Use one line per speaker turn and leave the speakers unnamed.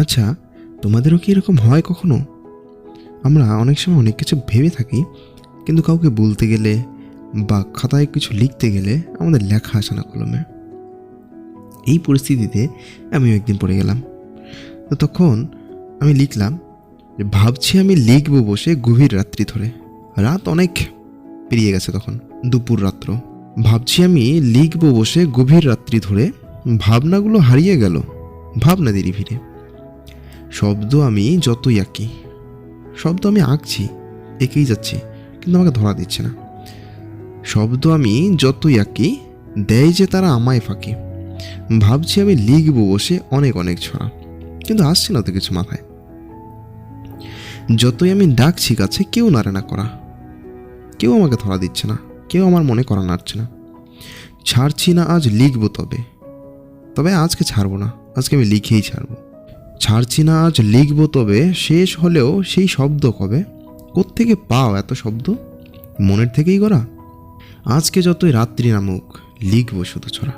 আচ্ছা, তোমাদেরও কি এরকম হয় কখনো? আমরা অনেক সময় অনেক কিছু ভেবে থাকি, কিন্তু কাউকে বলতে গেলে বা খাতায় কিছু লিখতে গেলে আমাদের লেখা আসে না কলমে। এই পরিস্থিতিতে আমিও একদিন পড়ে গেলাম। তো তখন আমি লিখলাম যে ভাবছি আমি লিখবো বসে গভীর রাত্রি ধরে। রাত অনেক পেরিয়ে গেছে তখন, দুপুর রাত্র। ভাবছি আমি লিখবো বসে গভীর রাত্রি ধরে, ভাবনাগুলো হারিয়ে গেল ভাবনা দেরি ভিড়ে। শব্দ আমি যতই আঁকি, শব্দ আমি আঁকছি, এঁকেই যাচ্ছি, কিন্তু আমাকে ধরা দিচ্ছে না। শব্দ আমি যতই আঁকি, দেয় যে তারা আমায় ফাঁকি। ভাবছি আমি লিখবো বসে অনেক অনেক ছড়া, কিন্তু আসছে না তো কিছু মাথায়। যতই আমি ডাকছি কাছে, কেউ নাড়ে না করা, কেউ আমাকে ধরা দিচ্ছে না, কেউ আমার মনে করা নাড়ছে না। ছাড়ছি না আজ লিখবো, তবে তবে আজকে ছাড়বো না, আজকে আমি লিখেই ছাড়বো। ছাড়ছি না আজ লিখবো, তবে শেষ হলেও সেই শব্দ কবে? কোত্থেকে পাও এত শব্দ? মনের থেকেই গড়া? আজকে যতই রাত্রি নামুক, লিখবো শুধু ছড়া।